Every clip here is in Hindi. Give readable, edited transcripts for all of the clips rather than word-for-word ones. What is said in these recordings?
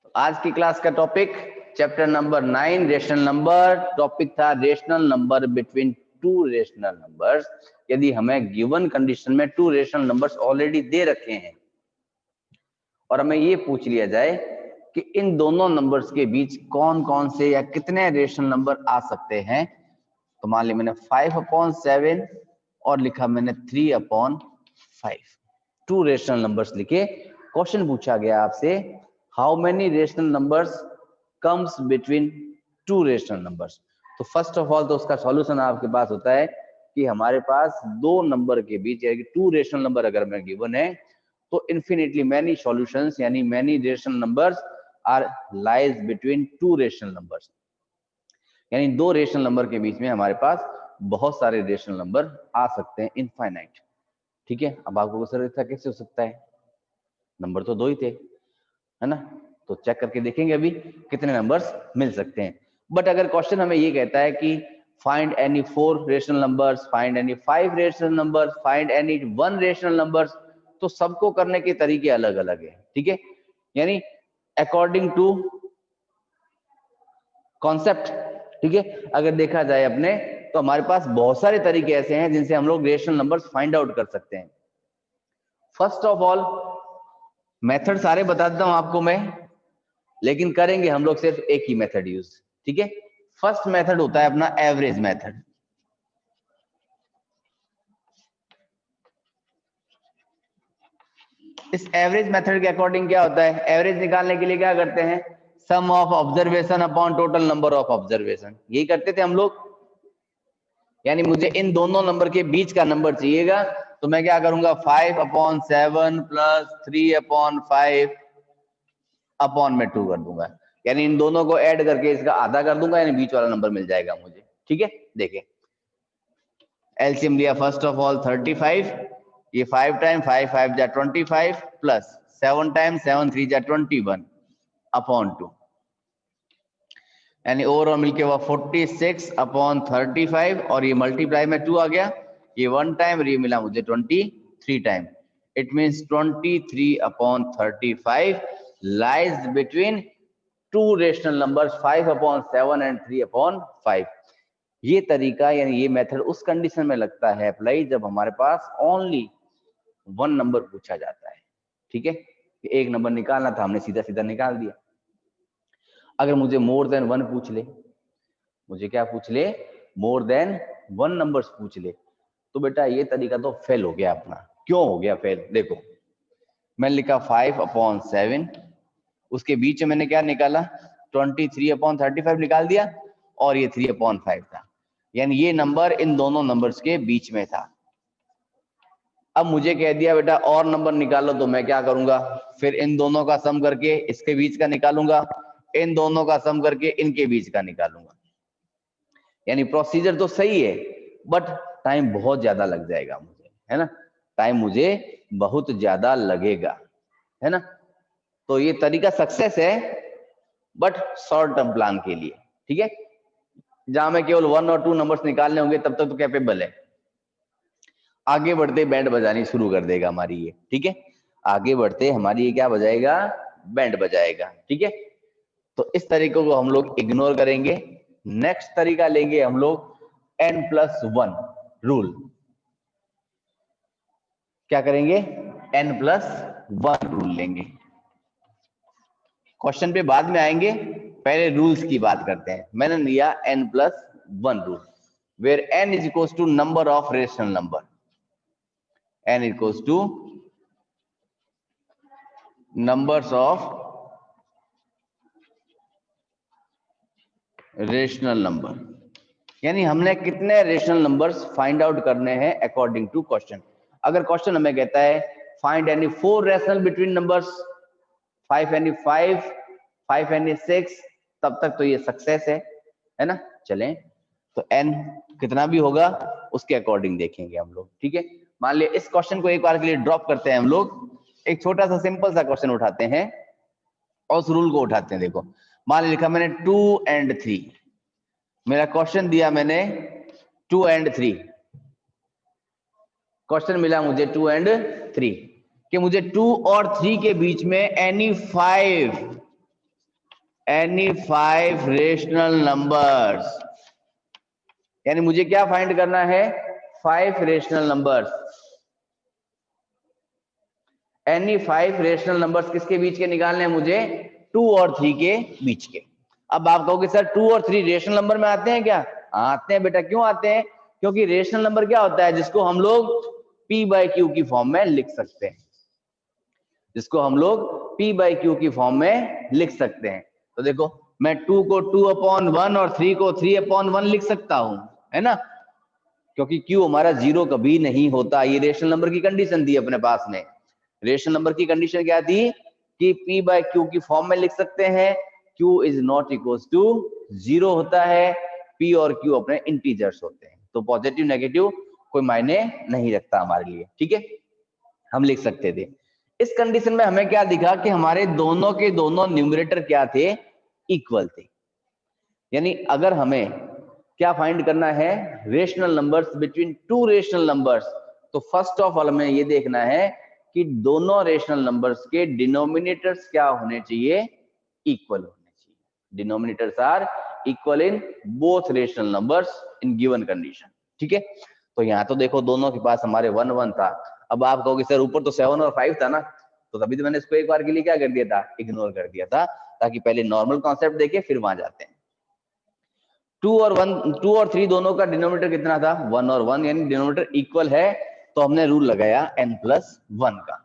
तो आज की क्लास का topic chapter number 9 rational number. Topic था rational number between two rational numbers. यदि हमें गिवन कंडीशन में टू रेशनल नंबर्स ऑलरेडी दे रखे हैं और हमें ये पूछ लिया जाए कि इन दोनों नंबर्स के बीच कौन कौन से या कितने रेशनल नंबर आ सकते हैं, तो मान लिया मैंने 5/7 और लिखा मैंने 3/5, टू रेशनल नंबर्स लिखे। क्वेश्चन पूछा गया आपसे how many rational numbers comes between two rational numbers. तो फर्स्ट ऑफ ऑल तो उसका सॉल्यूशन आपके पास होता है कि हमारे पास दो नंबर के बीच यानी टू रेशनल नंबर अगर मैं गिवन है तो इन्फिनिटली मैनी सॉल्यूशंस यानी many rational numbers are lies between two rational numbers, यानी दो रेशनल नंबर के बीच में हमारे पास बहुत सारे रेशनल नंबर आ सकते हैं, इनफाइनाइट। ठीक है, अब आपको सर ऐसा कैसे हो सकता है, नंबर तो दो ही थे, है ना? तो चेक करके देखेंगे अभी कितने नंबर्स मिल सकते हैं। बट अगर क्वेश्चन हमें ये कहता है कि find any 4 rational numbers, find any 5 rational numbers, find any 1 rational numbers, तो सबको करने के तरीके अलग अलग है। ठीक है, यानी अकॉर्डिंग टू कॉन्सेप्ट। ठीक है, अगर देखा जाए अपने तो हमारे पास बहुत सारे तरीके ऐसे हैं जिनसे हम लोग रेशनल नंबर्स फाइंड आउट कर सकते हैं। फर्स्ट ऑफ ऑल मेथड सारे बता देता हूं आपको मैं, लेकिन करेंगे हम लोग सिर्फ एक ही मेथड यूज। ठीक है, फर्स्ट मेथड होता है अपना एवरेज मेथड। इस एवरेज मेथड के अकॉर्डिंग क्या होता है, एवरेज निकालने के लिए क्या करते हैं, sum of observation upon total number of observation, यही करते थे हम लोग। यानी मुझे इन दोनों नंबर के बीच का नंबर चाहिएगा तो मैं क्या करूंगा, 5/7 प्लस 3/5 अपॉन में 2 कर दूंगा, यानी इन दोनों को ऐड करके इसका आधा कर दूंगा, यानी बीच वाला नंबर मिल जाएगा मुझे। ठीक है, देखिए एलसीएम लिया फर्स्ट ऑफ ऑल 35, ये 5 टाइम 5 5 जा 25 प्लस 7 टाइम 7 3 जा 21 अपॉन 2, यानी ओवरऑल मिलके हुआ 46/35 और ये मल्टीप्लाई में 2 आ गया, ये 1 टाइम और ये मिला मुझे 23 time. It means 23/35 lies between two rational numbers 5/7 and 3/5। ये तरीका यानी ये मेथड उस कंडीशन में लगता है अप्लाई जब हमारे पास ओनली 1 नंबर पूछा जाता है। ठीक है, एक नंबर निकालना था, हमने सीधा सीधा निकाल दिया। अगर मुझे मोर देन 1 पूछ ले, मुझे क्या पूछ ले, मोर देन 1 नंबर्स पूछ ले, तो बेटा ये तरीका तो फेल हो गया अपना। क्यों हो गया फेल, देखो मैंने लिखा 5/7, उसके बीच में मैंने क्या निकाला 23/35 निकाल दिया और ये 3/5 था, यानी ये नंबर इन दोनों नंबर्स के बीच में था। अब मुझे कह दिया बेटा और नंबर निकालो, तो मैं क्या करूंगा, फिर इन दोनों का सम करके इसके बीच का निकालूंगा, इन दोनों का सम करके इनके बीच का निकालूंगा। यानी प्रोसीजर तो सही है बट टाइम बहुत ज्यादा लग जाएगा मुझे, है ना, टाइम मुझे बहुत ज्यादा लगेगा, है ना। तो ये तरीका सक्सेस है बट शॉर्ट टर्म प्लान के लिए। ठीक है, जहां में केवल 1 और 2 नंबर्स निकालने होंगे तब तक तो कैपेबल है। आगे बढ़ते बैंड बजानी शुरू कर देगा हमारी ये। ठीक है, आगे बढ़ते हमारी ये क्या बजाएगा, बैंड बजाएगा। ठीक है, तो इस तरीके को हम लोग इग्नोर करेंगे। नेक्स्ट तरीका लेंगे हम लोग n+1 रूल। क्या करेंगे, n+1 रूल लेंगे। क्वेश्चन पे बाद में आएंगे, पहले रूल्स की बात करते हैं। मैंने लिया n+1 rule where n is equals to number of rational number, n equals to numbers of rational number, यानी हमने कितने रेशनल नंबर्स फाइंड आउट करने हैं अकॉर्डिंग टू क्वेश्चन। अगर क्वेश्चन हमें कहता है find any 4 rational between numbers 5 any 5 5 any 6, तब तक तो ये सक्सेस है ना। चलें, तो n कितना भी होगा उसके अकॉर्डिंग देखेंगे हम लोग। ठीक है, मान लिया इस क्वेश्चन को एक बार के लिए ड्रॉप करते हैं हम लोग, एक छोटा सा सिंपल सा क्वेश्चन उठाते हैं और उस रूल को उठाते हैं। देखो मान लिखा मैंने 2 and 3, मेरा क्वेश्चन दिया मैंने 2 and 3, क्वेश्चन मिला मुझे 2 and 3 कि मुझे 2 और 3 के बीच में एनी 5 एनी 5 रेशनल नंबर्स, यानी मुझे क्या फाइंड करना है, 5 rational numbers. Any 5 rational numbers किसके बीच के निकालने हैं मुझे, 2 और 3 के बीच के। अब आप कहोगे सर 2 और 3 रेशनल नंबर में आते हैं क्या? आते हैं बेटा। क्यों आते हैं? क्योंकि रेशनल नंबर क्या होता है, जिसको हम लोग p बाई क्यू की फॉर्म में लिख सकते हैं, जिसको हम लोग p बाई क्यू की फॉर्म में लिख सकते हैं। तो देखो मैं 2 को 2/1 और 3 को 3/1 लिख सकता हूं, है ना, क्योंकि q हमारा 0 कभी नहीं होता। ये रेशनल नंबर की कंडीशन थी अपने पास में। रेशनल नंबर की कंडीशन क्या थी कि p बाई क्यू की फॉर्म में लिख सकते हैं, q is not equal to 0 होता है, p और q अपने इंटीजर्स होते हैं, तो पॉजिटिव नेगेटिव कोई मायने नहीं रखता हमारे लिए, ठीक है, हम लिख सकते थे। इस कंडीशन में हमें क्या दिखा कि हमारे दोनों के दोनों न्यूमरेटर क्या थे, इक्वल थे। यानी अगर हमें क्या फाइंड करना है, rational numbers between 2 rational numbers, तो फर्स्ट ऑफ ऑल हमें ये देखना है कि दोनों रेशनल नंबर्स के डिनोमिनेटर्स क्या होने चाहिए, इक्वल होने चाहिए। Denominators are equal in both rational numbers in given condition, ठीक है। तो यहाँ तो देखो दोनों के पास हमारे 1 1 था। अब आप कहोगे सर ऊपर तो 7 और 5 था ना, तो तभी तो मैंने इसको एक बार के लिए क्या कर दिया था, इग्नोर कर दिया था, ताकि पहले नॉर्मल कॉन्सेप्ट देखे फिर वहां जाते हैं। 2 और 3 दोनों का डिनोमिनेटर कितना था, 1 और 1, यानी डिनोमिनेटर इक्वल है। तो हमने रूल लगाया n+1 का।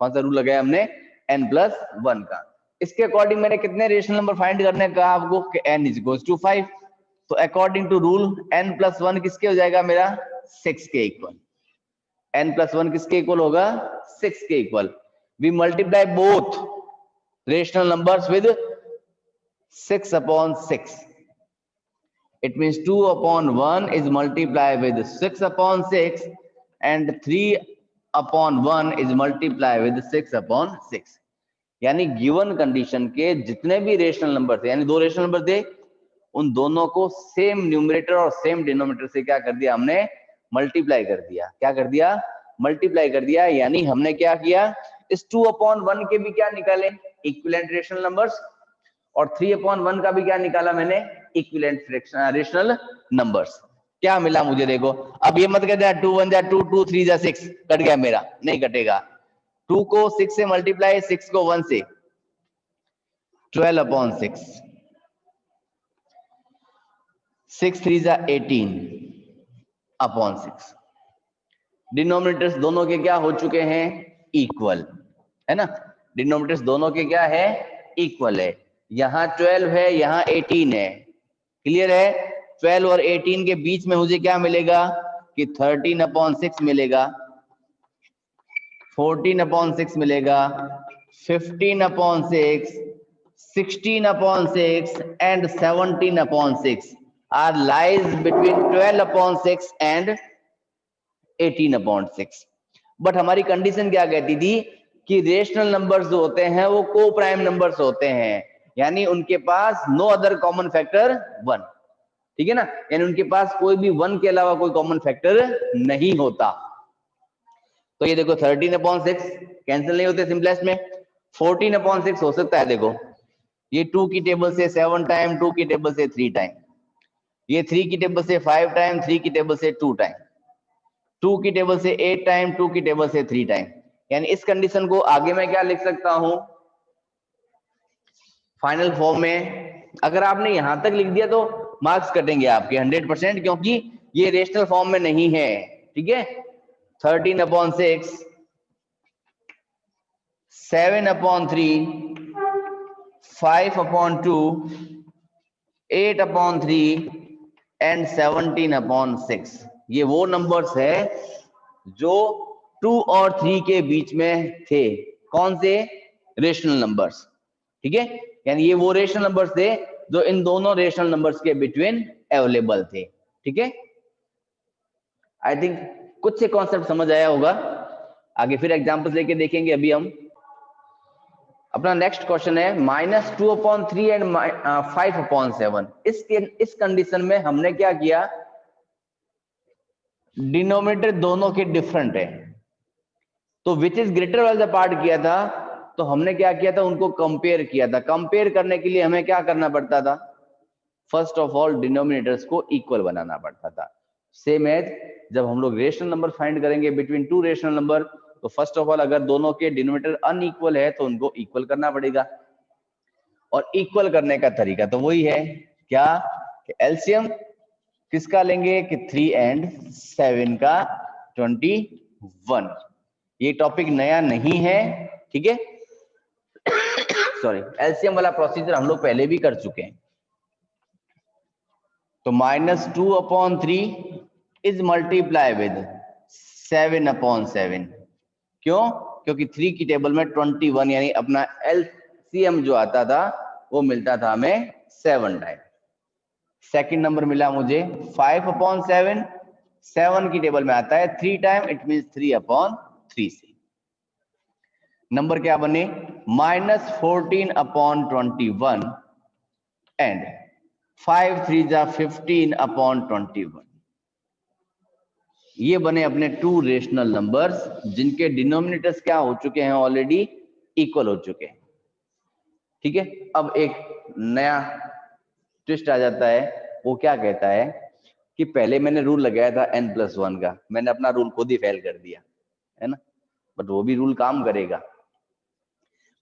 कौन सा रूल लगाया हमने, n+1 का। इसके अकॉर्डिंग मैंने कितने रेशनल नंबर फाइंड करने का आपको, n = 5। तो अकॉर्डिंग टू रूल n+1 किसके हो जाएगा मेरा, 6 के इक्वल। n+1 किसके इक्वल होगा, 6 के equal. We multiply both rational numbers with 6/6। It means 2/1 is multiplied with 6/6 and 3/1 is multiplied with 6/6। यानी गिवन कंडीशन के जितने भी रेशनल नंबर थे, यानी 2 रेशनल नंबर थे, उन दोनों को सेम न्यूमरेटर और सेम डिनोमिनेटर से क्या कर दिया हमने, मल्टीप्लाई कर दिया। क्या कर दिया, मल्टीप्लाई कर दिया। यानी हमने क्या किया, इस 2/1 के भी क्या निकाले, इक्विवेलेंट रेशनल नंबर्स, और 3/1 का भी क्या निकाला मैंने, इक्विवेलेंट रेशनल नंबर्स। क्या मिला मुझे, देखो अब ये मत कहते 2 1 जा 2, 2 3 जा 6, कट गया मेरा, नहीं कटेगा। 2 को 6 से मल्टीप्लाई, 6 को 1 से, 12/6, 6 3 जा 18/6। डिनोमिनेटर्स दोनों के क्या हो चुके हैं, इक्वल, है ना। डिनोमिनेटर्स दोनों के क्या है, इक्वल है। यहाँ 12 है, यहाँ 18 है, क्लियर है। 12 और 18 के बीच में मुझे क्या मिलेगा कि 13/6 मिलेगा, 14/6 मिलेगा, 15/6, 16/6 and 17/6 are lies between 12/6 and 18/6। But हमारी कंडीशन क्या कहती थी कि रेशनल नंबर्स जो होते हैं वो को प्राइम नंबर्स होते हैं, यानी उनके पास नो अदर कॉमन फैक्टर 1, ठीक है ना, यानी उनके पास कोई भी 1 के अलावा कोई कॉमन फैक्टर नहीं होता। तो ये देखो 13/6 कैंसिल नहीं होते सिंपलेस्ट में, 14/6 हो सकता है। देखो ये 2 की टेबल से 7 टाइम, 2 की टेबल से 3 टाइम, ये 3 की टेबल से 5 टाइम, 3 की टेबल से 2 टाइम, 2 की टेबल से 8 टाइम, 2 की टेबल से 3 टाइम। यानी इस कंडीशन को आगे मैं क्या लिख सकता हूं, फाइनल फॉर्म में। अगर आपने यहां तक लिख दिया तो मार्क्स कटेंगे आपके 100%, क्योंकि ये रेशनल फॉर्म में नहीं है, ठीक है। 13/6, 7/3, 5/2, 8/3 एंड 17/6। ये वो नंबर्स है जो 2 और 3 के बीच में थे। कौन से, रेशनल नंबर्स, ठीक है। यानी ये वो रेशनल नंबर्स थे जो इन दोनों रेशनल नंबर्स के बिटवीन अवेलेबल थे, ठीक है। आई थिंक कुछ से कॉन्सेप्ट समझ आया होगा। आगे फिर एग्जांपल्स लेके देखेंगे। अभी हम अपना नेक्स्ट क्वेश्चन है -2/3 एंड 5/7। इस कंडीशन में हमने क्या किया, डिनोमिनेटर दोनों के डिफरेंट है, तो विच इज ग्रेटर वाला पार्ट किया था, तो हमने क्या किया था, उनको कंपेयर किया था। कंपेयर करने के लिए हमें क्या करना पड़ता था, फर्स्ट ऑफ ऑल डिनोमिनेटर्स को इक्वल बनाना पड़ता था। सेम एज जब हम लोग रेशनल नंबर फाइंड करेंगे बिटवीन टू रेशनल नंबर, तो फर्स्ट ऑफ ऑल अगर दोनों के डिनोमिनेटर अनइक्वल है तो उनको इक्वल करना पड़ेगा। और इक्वल करने का तरीका तो वही है, क्या कि एलसीएम किसका लेंगे कि 3 and 7 का 21। ये टॉपिक नया नहीं है, ठीक है। सॉरी, एलसीएम वाला प्रोसीजर हम लोग पहले भी कर चुके हैं। तो -2/3 इज मल्टीप्लाई विद 7/7। क्यों? क्योंकि 3 की टेबल में 21 यानी अपना एलसीएम जो आता था वो मिलता था हमें 7 टाइम। सेकंड नंबर मिला मुझे 5/7, 7 की टेबल में आता है 3 टाइम, इट मींस 3/3 से। नंबर क्या बने, -14/21 एंड 5 3 15/21। ये बने अपने टू रेशनल नंबर्स जिनके डिनोमिनेटर्स क्या हो चुके हैं, ऑलरेडी इक्वल हो चुके हैं, ठीक है। अब एक नया ट्विस्ट आ जाता है, वो क्या कहता है कि पहले मैंने रूल लगाया था n+1 का, मैंने अपना रूल खुद ही फेल कर दिया, है ना। बट वो भी रूल काम करेगा,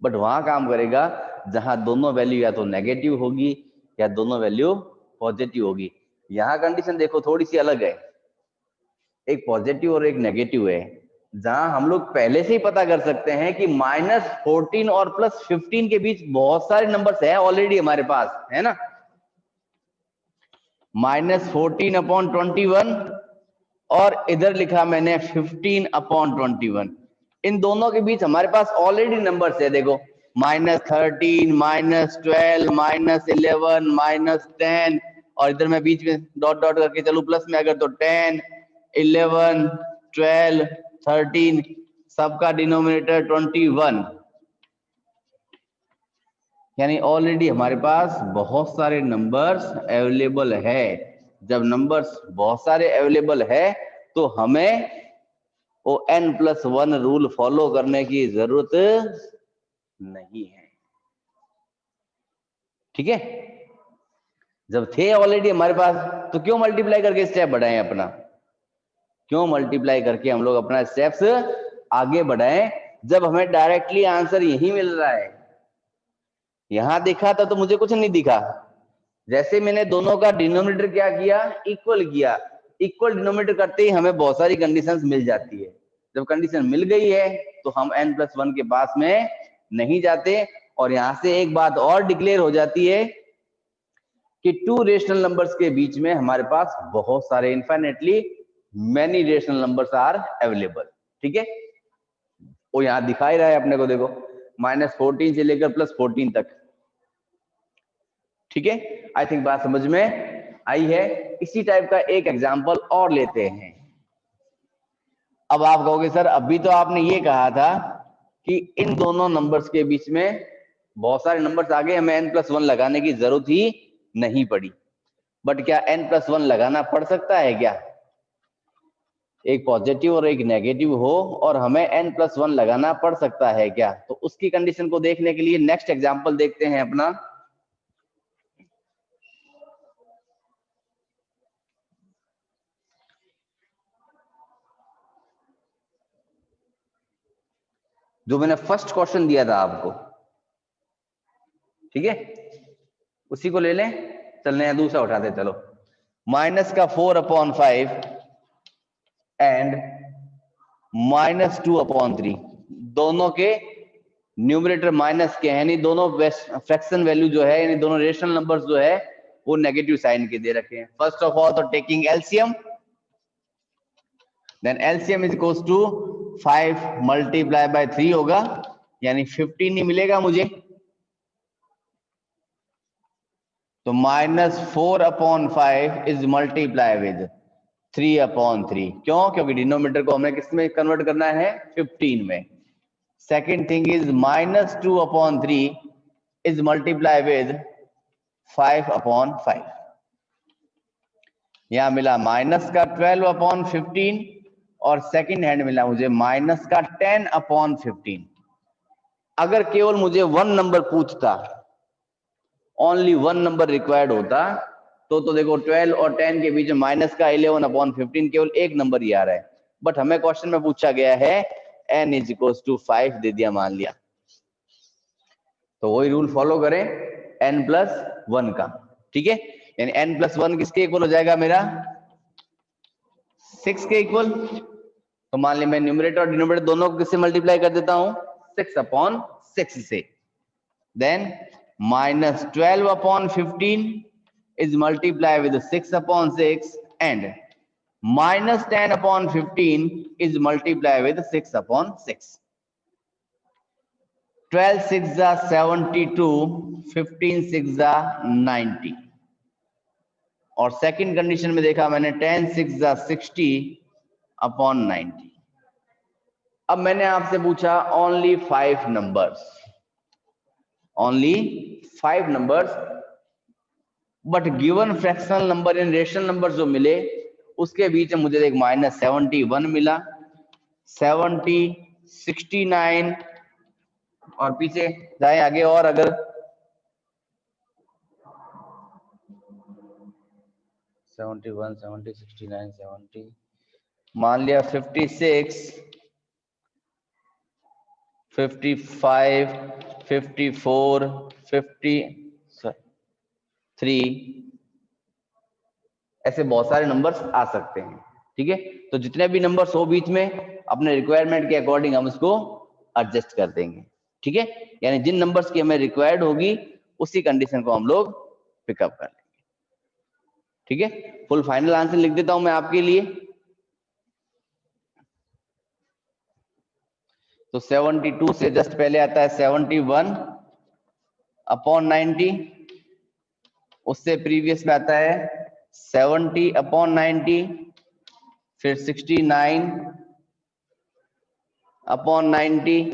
बट वहां काम करेगा जहां दोनों वैल्यू या तो नेगेटिव होगी या दोनों वैल्यू पॉजिटिव होगी। यहाँ कंडीशन देखो थोड़ी सी अलग है, एक पॉजिटिव और एक नेगेटिव है, जहां हम लोग पहले से ही पता कर सकते हैं कि -14 और +15 के बीच बहुत सारे नंबर्स हैं ऑलरेडी हमारे पास, है ना। -14/21 और इधर लिखा मैंने 15/21। इन दोनों के बीच हमारे पास ऑलरेडी नंबर्स है, देखो -13, -12, -11, -10, और इधर मैं बीच में डॉट डॉट करके चलू प्लस में अगर, तो 10, 11, 12, 13, सबका डिनोमिनेटर 21। यानी ऑलरेडी हमारे पास बहुत सारे नंबर्स अवेलेबल है। जब नंबर्स बहुत सारे अवेलेबल है तो हमें वो n+1 रूल फॉलो करने की जरूरत नहीं है, ठीक है। जब थे ऑलरेडी हमारे पास तो क्यों मल्टीप्लाई करके स्टेप बढ़ाएं अपना, क्यों मल्टीप्लाई करके हम लोग अपना स्टेप्स आगे बढ़ाएं जब हमें डायरेक्टली आंसर यही मिल रहा है। यहां देखा था तो मुझे कुछ नहीं दिखा, जैसे मैंने दोनों का डिनोमिनेटर क्या किया, इक्वल किया। इक्वल डिनोमिनेटर करते ही हमें बहुत सारी कंडीशंस मिल जाती है। जब कंडीशन मिल गई है तो हम n+1 के पास में नहीं जाते। और यहां से एक बात और डिक्लेयर हो जाती है कि टू रेशनल नंबर्स के बीच में हमारे पास बहुत सारे infinitely many rational numbers are available, ठीक है। वो यहां दिखाई रहा है अपने को, देखो -14 से लेकर +14 तक, ठीक है। आई थिंक बात समझ में आई है। इसी टाइप का एक एग्जांपल और लेते हैं। अब आप कहोगे सर अभी तो आपने ये कहा था कि इन दोनों नंबर्स के बीच में बहुत सारे नंबर्स आ गए, हमें n+1 लगाने की जरूरत ही नहीं पड़ी। बट क्या n+1 लगाना पड़ सकता है क्या, एक पॉजिटिव और एक नेगेटिव हो और हमें n+1 लगाना पड़ सकता है क्या? तो उसकी कंडीशन को देखने के लिए नेक्स्ट एग्जांपल देखते हैं अपना। जो मैंने फर्स्ट क्वेश्चन दिया था आपको, ठीक है, उसी को ले लें। चलने हैं दूसरा उठाते, चलो। -4/5 एंड -2/3, दोनों के न्यूमरेटर माइनस के हैं, यानी दोनों फ्रैक्शन वैल्यू जो है, यानी दोनों रेशनल नंबर्स जो है वो नेगेटिव साइन के दे रखे हैं। फर्स्ट ऑफ ऑल तो taking LCM, then LCM is equals to 5 × 3 होगा, यानी 15 ही मिलेगा मुझे। तो -4/5 इज मल्टीप्लाई विद 3/3। क्यों? क्योंकि डिनोमिनेटर को हमें किस में कन्वर्ट करना है, 15 में। Second thing is -2/3 is multiply with 5/5। यहां मिला माइनस का 12/15 और सेकेंड हैंड मिला मुझे माइनस का 10/15। अगर केवल मुझे 1 नंबर पूछता, ओनली 1 नंबर रिक्वायर्ड होता, तो देखो 12 और 10 के बीच में माइनस का 11/15 केवल एक नंबर ही आ रहा है। बट हमें क्वेश्चन में पूछा गया है n = 5 दे दिया मान लिया, तो वही रूल फॉलो करें n+1 का, ठीक है। यानी n+1 किसके इक्वल हो जाएगा मेरा, 6 के इक्वल। तो मान लिया मैं न्यूमरेटर और डिनोमिनेटर दोनों को किससे मल्टीप्लाई कर देता हूं, 6/6 से। Then -12/15 is multiplied with 6/6 and -10/15 is multiplied with 6/6. 12 6 72, 15 6 90। और सेकंड कंडीशन में देखा मैंने 10 6 60/90। अब मैंने आपसे पूछा only 5 numbers, only 5 numbers, but given fractional number in rational number जो मिले उसके बीच में मुझे एक -71 मिला, 70, 69 और पीछे जाए आगे, और अगर 71, 70, 69, 70 मान लिया 56, 55, 54, 53, ऐसे बहुत सारे नंबर्स आ सकते हैं, ठीक है। तो जितने भी नंबर्स हो बीच में अपने रिक्वायरमेंट के अकॉर्डिंग हम उसको एडजस्ट कर देंगे, ठीक है। यानी जिन नंबर्स की हमें रिक्वायर्ड होगी उसी कंडीशन को हम लोग पिकअप कर लेंगे, ठीक है। फुल फाइनल आंसर लिख देता हूं मैं आपके लिए। तो 72 से जस्ट पहले आता है 71/90, उससे प्रीवियस में आता है 70/90, फिर 69/90,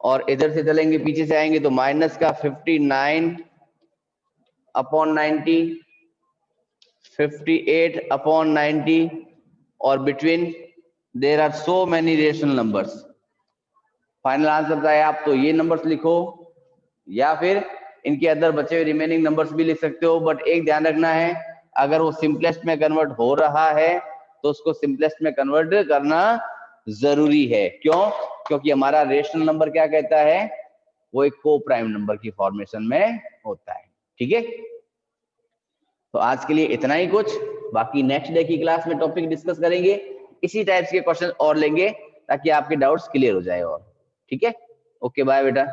और इधर से चलेंगे पीछे से आएंगे तो माइनस का 59/90, 58/90, और between there are so many rational numbers. Final answer बताए आप तो ये नंबर्स लिखो, या फिर इनके अंदर बचे हुए रिमेनिंग नंबर्स भी लिख सकते हो। बट एक ध्यान रखना है, अगर वो सिंपलेस्ट में कन्वर्ट हो रहा है तो उसको सिंपलेस्ट में कन्वर्ट करना जरूरी है। क्यों? क्योंकि हमारा रेशनल नंबर क्या कहता है, वो एक को प्राइम नंबर की फॉर्मेशन में होता है, ठीक है। तो आज के लिए इतना ही कुछ, बाकी नेक्स्ट डे की क्लास में टॉपिक डिस्कस करेंगे, इसी टाइप्स के क्वेश्चन और लेंगे ताकि आपके डाउट्स क्लियर हो जाए और, ठीक है। ओके बाय बेटा।